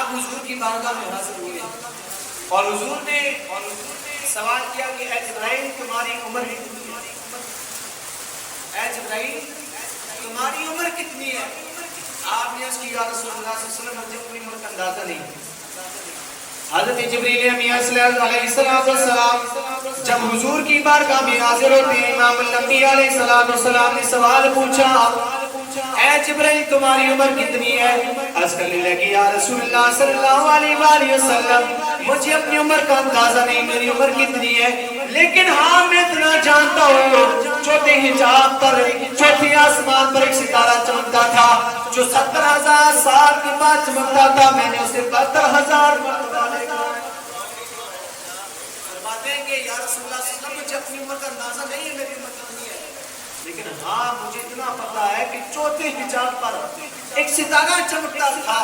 آپ حضور کی بارگاہ میں حاضر ہوئے اور حضور نے سوال کیا کہ اے جبرائیل تمہاری عمر کتنی ہے؟ اے جبرائیل تمہاری عمر کتنی ہے؟ آپ نے اس کی یا رسول اللہ صلی اللہ علیہ وسلم مجھے اپنی عمر کا اندازہ نہیں۔ حضرت جبریل امین علیہ السلام جب حضور کی بارگاہ میں حاضر ہوتے ہیں، امام الانبیاء علیہ السلام نے سوال پوچھا اے جبریل تمہاری عمر کتنی ہے؟ عرض کرنے لگی یا رسول اللہ صلی اللہ علیہ وآلہ وسلم مجھے اپنی عمر کا اندازہ نہیں، میری عمر کتنی ہے، لیکن ہاں میں اتنا جانتا ہوں چوتھے حجاب پر، چوتھے آسمان پر ایک ستارہ چمکتا تھا جو 70,000 سال کے بعد چمکتا تھا، میں نے اسے 72,000 مرتبہ دیکھا۔ فرماتے ہیں کہ یا رسول اللہ صلی اللہ علیہ وسلم مجھے اپنی عمر کا اندازہ نہیں ہے، میری عمر کتنی ہے، لیکن ہاں مجھے اتنا پتا ہے کہ چوتھے حجاب پر ایک ستارہ چمکتا تھا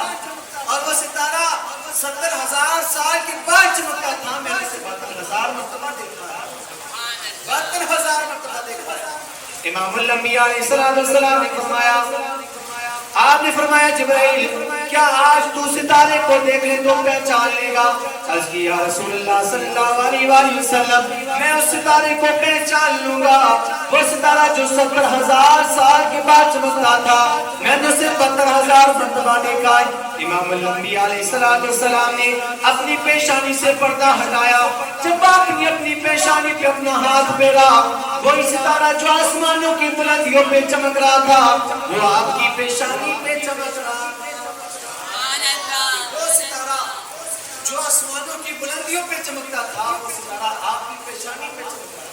اور وہ ستارہ 70,000 سال کے بعد چمکتا تھا، میں نے اسے 72,000 مرتبہ دیکھا ہے، 72,000 مرتبہ دیکھا ہے۔ امام الانبیاء علیہ السلام نے فرمایا، آپ نے فرمایا جبرائیل کیا آج تو ستارے کو دیکھ لے تو پہچان لے گا؟ عرض کی یا رسول اللہ صلی اللہ علیہ وآلہ وسلم میں اس ستارے کو پہچان لوں گا، وہ ستارہ جو 70,000 سال کے بعد چمکتا تھا، میں نے اسے 72,000 مرتبہ دیکھا ہے۔ امام الانبیاء علیہ السلام نے اپنی پیشانی سے پردہ ہٹایا، جب آپ نے اپنی پیشانی پہ اپنا ہاتھ پھیرا، وہی ستارہ جو آسمانوں کی بلندیوں پہ چمک رہا تھا وہ آپ کی پیشانی پہ چمک رہا تھا۔ وہ ستارہ جو آسمانوں کی بلندیوں پہ چمکتا تھا وہ ستارہ آپ کی پیشانی پہ چمک رہا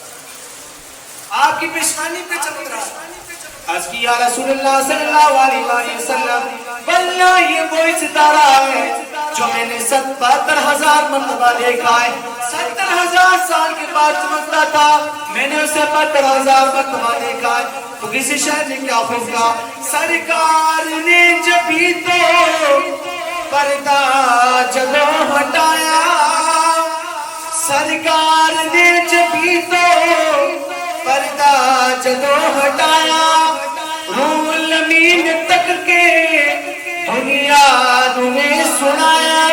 تھا، آپ کی پیشانی پہ چمک رہا تھا۔ عرض کی یا رسول اللہ صلی اللہ علیہ وسلم واللہ یہ وہی ستارہ ہے جو میں نے 72,000 مرتبہ دیکھا ہے، 70,000 سال کے بعد چمکتا تھا، میں نے اسے 72,000 مرتبہ دیکھا ہے۔ تو کسی شہر نے کیا خوف کہا سرکار نے جبھی تو پردہ جدوں ہٹایا، سرکار نے جبھی تو پردہ جدوں ہٹایا، روح الامین تک کے دنیا نوے سنایا،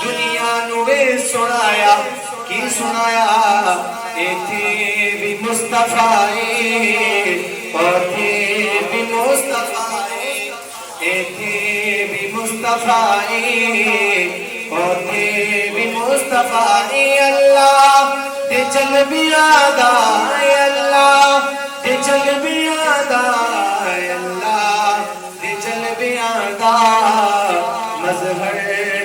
دنیا نوے سنایا کی سنایا ایتھے بھی مصطفیٰ اور تھے بھی مصطفیٰ، ایتھے بھی مصطفیٰ اور تھے بھی مصطفیٰ، اللہ دے چل بھی آدھا اللہ دے چل بھی آدھا اللہ دے چل بھی آدھا مظہر